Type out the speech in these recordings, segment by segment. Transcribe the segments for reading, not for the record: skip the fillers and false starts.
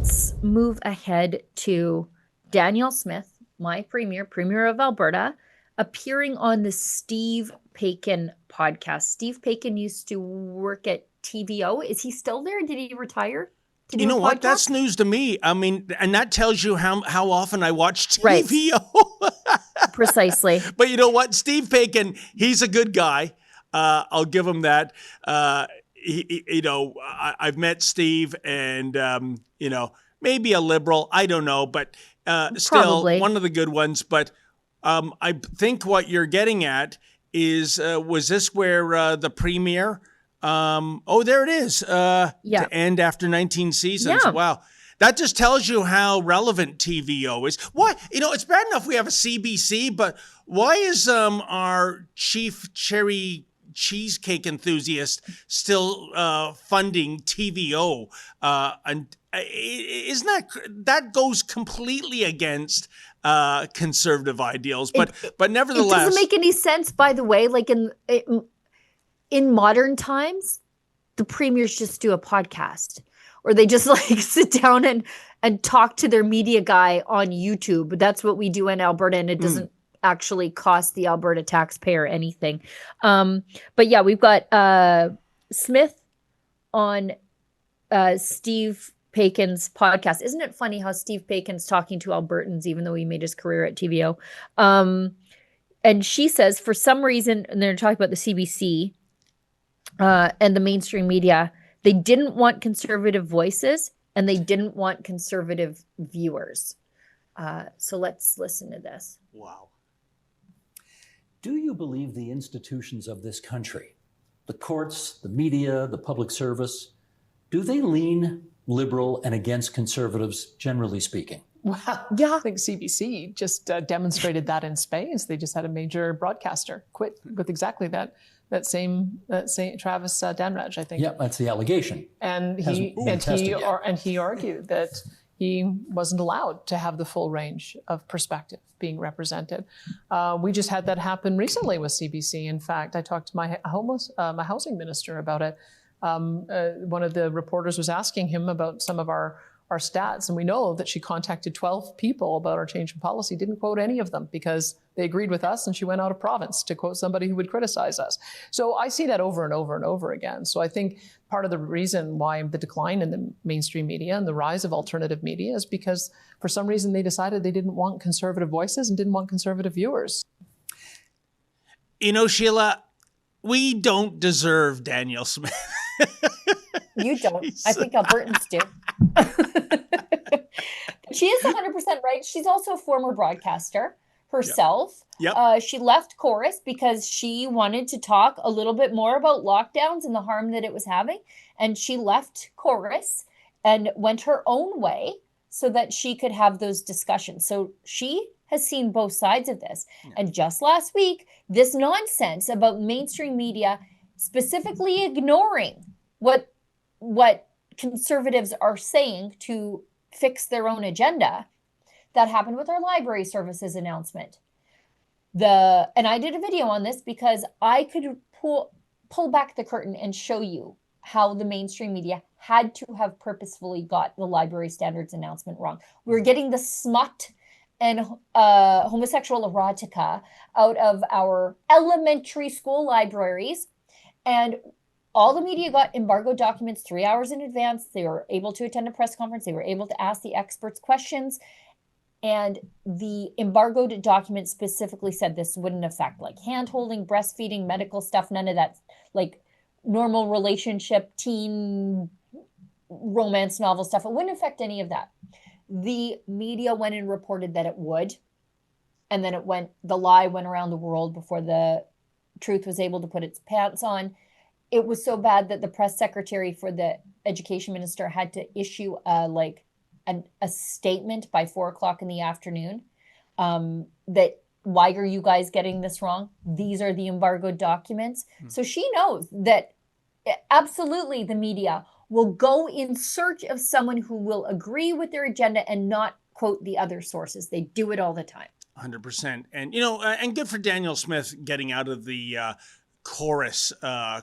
let's move ahead to Danielle Smith, my premier of Alberta, appearing on the Steve Paikin podcast. Steve Paikin used to work at TVO. Is he still there? Did he retire to do You know a what? podcast? That's news to me. I mean, and that tells you how often I watch Right. TVO. Precisely. But you know what? Steve Paikin, he's a good guy. I'll give him that. I've met Steve, and maybe a liberal. I don't know, but still Probably. one of the good ones. But I think what you're getting at is, was this where the premier? There it is. Yeah. To end after 19 seasons. Yeah. Wow. That just tells you how relevant TVO is. Why? It's bad enough we have a CBC, but why is our chief cherry cheesecake enthusiast still funding TVO? And isn't that goes completely against conservative ideals? But nevertheless, it doesn't make any sense. By the way, like in modern times, the premiers just do a podcast, or they just like sit down and talk to their media guy on YouTube. That's what we do in Alberta, and it doesn't actually cost the Alberta taxpayer anything. But yeah, we've got Smith on Steve Paikin's podcast. Isn't it funny how Steve Paikin's talking to Albertans, even though he made his career at TVO? And she says, for some reason, and they're talking about the CBC and the mainstream media, they didn't want conservative voices and they didn't want conservative viewers. So let's listen to this. wow. Do you believe the institutions of this country, the courts, the media, the public service, do they lean liberal and against conservatives, generally speaking? Well, Yeah. I think CBC just demonstrated that in spades. They just had a major broadcaster quit with exactly that same Travis Danraj, I think. Yeah, that's the allegation. And Hasn't been tested yet. he argued that he wasn't allowed to have the full range of perspective being represented. We just had that happen recently with CBC. In fact, I talked to my housing minister about it. One of the reporters was asking him about some of our stats, and we know that she contacted 12 people about our change in policy, didn't quote any of them because they agreed with us, and she went out of province to quote somebody who would criticize us. So I see that over and over and over again. So I think part of the reason why the decline in the mainstream media and the rise of alternative media is because for some reason they decided they didn't want conservative voices and didn't want conservative viewers. Sheila, we don't deserve Danielle Smith. You don't. I think Albertans do. She is 100% right. She's also a former broadcaster herself. Yep. She left Chorus because she wanted to talk a little bit more about lockdowns and the harm that it was having. And she left Chorus and went her own way so that she could have those discussions. So she has seen both sides of this. Yeah. And just last week, this nonsense about mainstream media specifically ignoring what conservatives are saying to fix their own agenda, that happened with our library services announcement. And I did a video on this because I could pull back the curtain and show you how the mainstream media had to have purposefully got the library standards announcement wrong. We were getting the smut and homosexual erotica out of our elementary school libraries, and all the media got embargoed documents 3 hours in advance. They were able to attend a press conference. They were able to ask the experts questions. And the embargoed document specifically said this wouldn't affect like hand-holding, breastfeeding, medical stuff, none of that, like normal relationship, teen romance novel stuff. It wouldn't affect any of that. The media went and reported that it would. And then the lie went around the world before the truth was able to put its pants on. It was so bad that the press secretary for the education minister had to issue a statement by 4:00 in the afternoon that, why are you guys getting this wrong? These are the embargoed documents. So she knows that absolutely the media will go in search of someone who will agree with their agenda and not quote the other sources. They do it all the time. 100%. And, and good for Danielle Smith getting out of the Chorus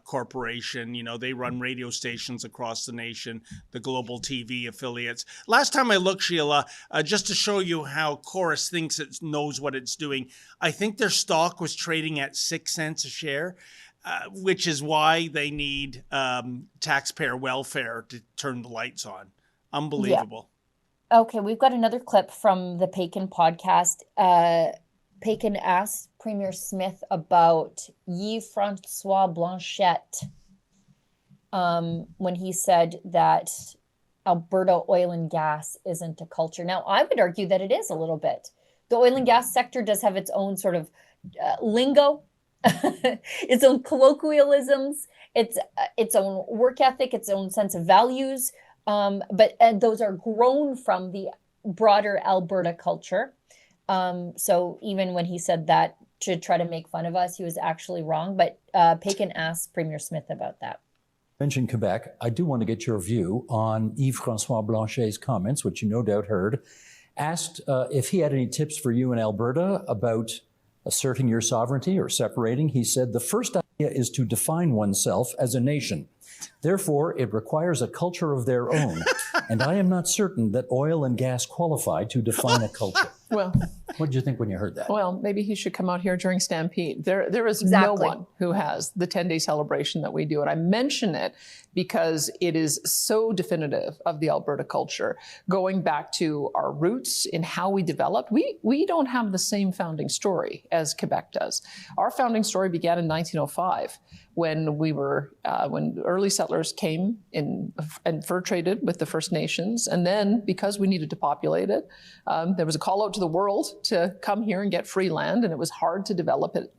Corporation. You know, they run radio stations across the nation, the global TV affiliates. Last time I looked, Sheila, just to show you how Chorus thinks it knows what it's doing, I think their stock was trading at 6 cents a share, which is why they need taxpayer welfare to turn the lights on. Unbelievable. Yeah. Okay, we've got another clip from the Paikin podcast. Paikin asked Premier Smith about Yves-Francois Blanchet when he said that Alberta oil and gas isn't a culture. Now, I would argue that it is a little bit. The oil and gas sector does have its own sort of lingo, its own colloquialisms, its own work ethic, its own sense of values. But those are grown from the broader Alberta culture. So even when he said that to try to make fun of us, he was actually wrong. But Paikin asked Premier Smith about that. Mentioned Quebec. I do want to get your view on Yves-Francois Blanchet's comments, which you no doubt heard. Asked if he had any tips for you in Alberta about asserting your sovereignty or separating. He said, the first idea is to define oneself as a nation. Therefore, it requires a culture of their own. And I am not certain that oil and gas qualify to define a culture. Well, what did you think when you heard that? well, maybe he should come out here during Stampede. There is Exactly. no one who has the 10-day celebration that we do. And I mention it because it is so definitive of the Alberta culture, going back to our roots in how we developed. We don't have the same founding story as Quebec does. Our founding story began in 1905 when when early settlers came in and fur traded with the First Nations. And then, because we needed to populate it, there was a call out to the world to come here and get free land, and it was hard to develop it,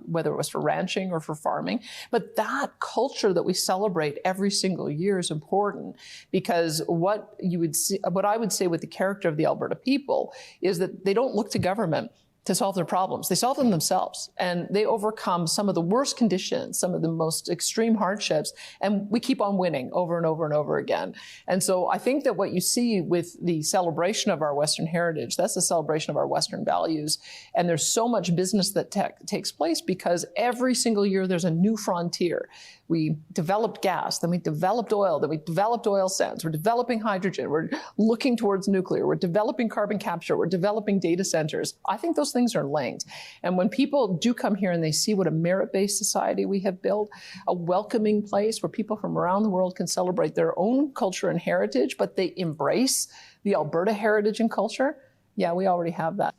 whether it was for ranching or for farming. But that culture that we celebrate every single year is important, because what I would say with the character of the Alberta people is that they don't look to government to solve their problems. They solve them themselves, and they overcome some of the worst conditions, some of the most extreme hardships, and we keep on winning over and over and over again. And so I think that what you see with the celebration of our Western heritage, that's the celebration of our Western values. And there's so much business that takes place because every single year there's a new frontier. We developed gas, then we developed oil, then we developed oil sands, we're developing hydrogen, we're looking towards nuclear, we're developing carbon capture, we're developing data centers. I think those things are linked. And when people do come here and they see what a merit-based society we have built, a welcoming place where people from around the world can celebrate their own culture and heritage, but they embrace the Alberta heritage and culture, yeah, we already have that.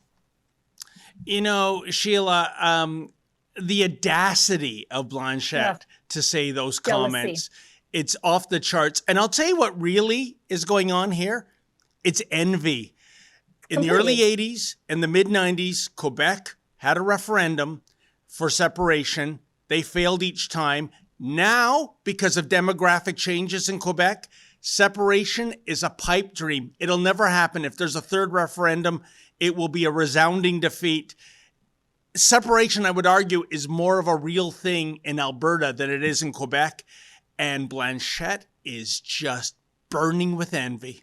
You know, Sheila, the audacity of Blanchet to say those comments, it's off the charts. And I'll tell you what really is going on here. It's envy. In the early 80s and the mid 90s, Quebec had a referendum for separation. They failed each time. Now, because of demographic changes in Quebec, separation is a pipe dream. It'll never happen. If there's a third referendum, it will be a resounding defeat. Separation, I would argue, is more of a real thing in Alberta than it is in Quebec. And Blanchet is just burning with envy.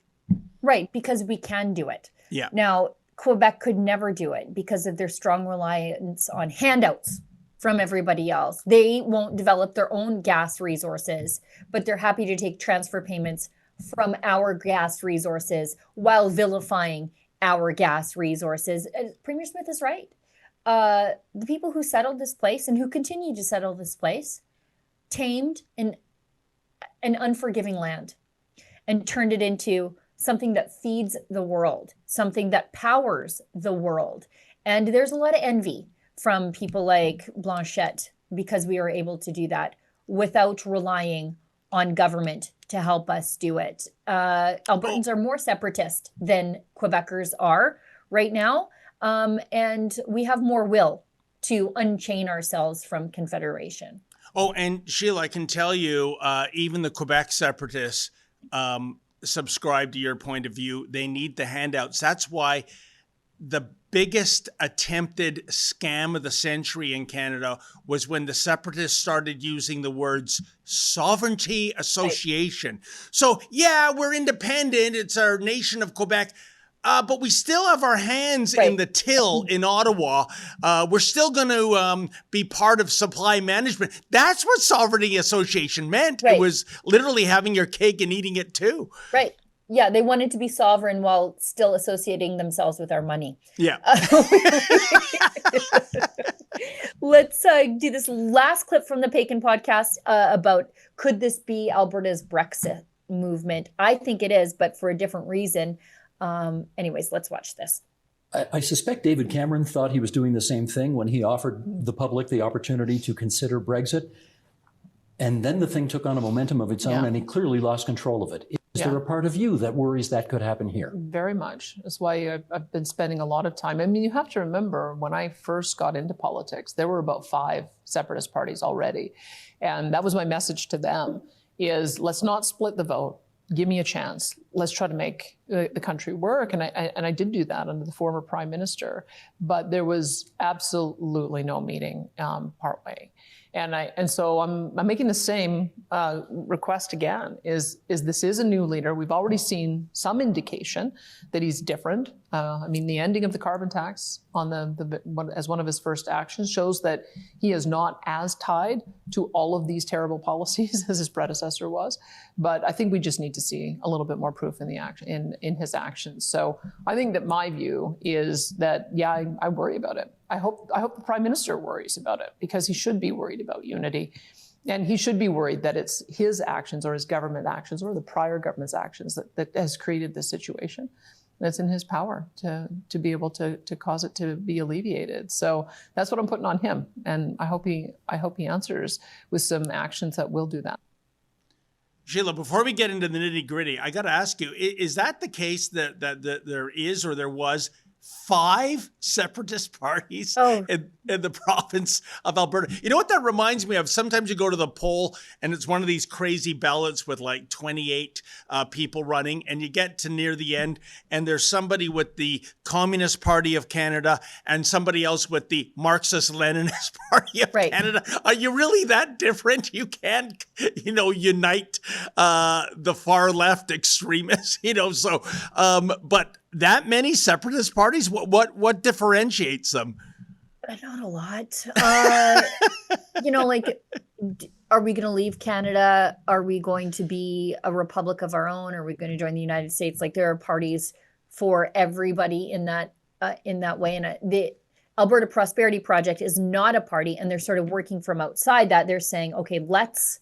Right, because we can do it. Yeah. Now, Quebec could never do it because of their strong reliance on handouts from everybody else. They won't develop their own gas resources, but they're happy to take transfer payments from our gas resources while vilifying our gas resources. Premier Smith is right. The people who settled this place and who continue to settle this place tamed an unforgiving land and turned it into something that feeds the world, something that powers the world. And there's a lot of envy from people like Blanchet because we are able to do that without relying on government to help us do it. Albertans are more separatist than Quebecers are right now. And we have more will to unchain ourselves from Confederation. Oh, and Sheila, I can tell you, even the Quebec separatists subscribe to your point of view. They need the handouts. That's why the biggest attempted scam of the century in Canada was when the separatists started using the words sovereignty association. Right. So, yeah, we're independent. It's our nation of Quebec. but we still have our hands Right. in the till in Ottawa. We're still going to be part of supply management. That's what Sovereignty Association meant. Right. It was literally having your cake and eating it too. Right. Yeah, they wanted to be sovereign while still associating themselves with our money. Yeah. Let's do this last clip from the Paikin podcast about could this be Alberta's Brexit movement? I think it is, but for a different reason. Anyways, let's watch this. I suspect David Cameron thought he was doing the same thing when he offered the public the opportunity to consider Brexit. And then the thing took on a momentum of its own, and he clearly lost control of it. Is there a part of you that worries that could happen here? Very much. That's why I've been spending a lot of time. I mean, you have to remember when I first got into politics, there were about 5 separatist parties already. And that was my message to them is let's not split the vote. Give me a chance. Let's try to make the country work. And I did do that under the former prime minister, but there was absolutely no meeting partway. And so I'm making the same request again. Is this is a new leader? We've already seen some indication that he's different. I mean, the ending of the carbon tax on as one of his first actions shows that he is not as tied to all of these terrible policies as his predecessor was. But I think we just need to see a little bit more proof in the action in his actions. So I think that my view is that I worry about it. I hope the prime minister worries about it because he should be worried about unity. And he should be worried that it's his actions or his government actions or the prior government's actions that has created this situation. That's in his power to be able to cause it to be alleviated. So that's what I'm putting on him. And I hope he answers with some actions that will do that. Sheila, before we get into the nitty gritty, I got to ask you, is that the case that there is or there was 5 separatist parties in the province of Alberta? You know what that reminds me of? Sometimes you go to the poll and it's one of these crazy ballots with like 28 people running, and you get to near the end and there's somebody with the Communist Party of Canada and somebody else with the Marxist-Leninist Party of Canada. Are you really that different? You can't, unite the far left extremists, so, but that many separatist parties? What differentiates them? Not a lot. Are we going to leave Canada? Are we going to be a republic of our own? Are we going to join the United States? Like, there are parties for everybody in that way. And the Alberta Prosperity Project is not a party, and they're sort of working from outside that. They're saying, okay, let's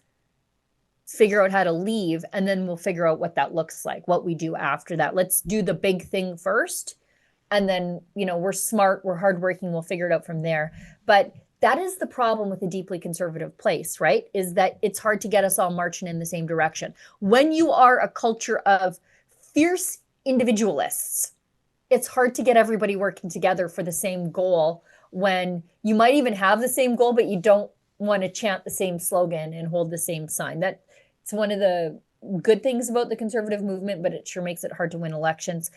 figure out how to leave, and then we'll figure out what that looks like, what we do after that. Let's do the big thing first. And then, we're smart, we're hardworking, we'll figure it out from there. But that is the problem with a deeply conservative place, right? Is that it's hard to get us all marching in the same direction. When you are a culture of fierce individualists, it's hard to get everybody working together for the same goal when you might even have the same goal, but you don't want to chant the same slogan and hold the same sign. It's one of the good things about the conservative movement, but it sure makes it hard to win elections.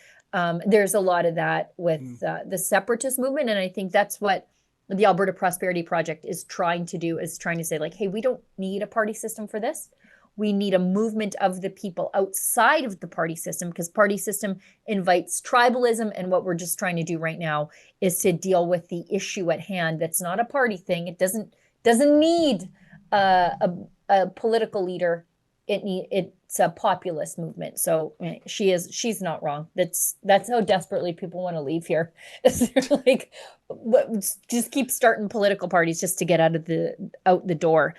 There's a lot of that with the separatist movement. And I think that's what the Alberta Prosperity Project is trying to do, is trying to say, like, hey, we don't need a party system for this. We need a movement of the people outside of the party system, because party system invites tribalism. And what we're just trying to do right now is to deal with the issue at hand. That's not a party thing. It doesn't need a political leader. It's a populist movement. So she's not wrong. That's how desperately people want to leave here. They're like, just keep starting political parties just to get out the door.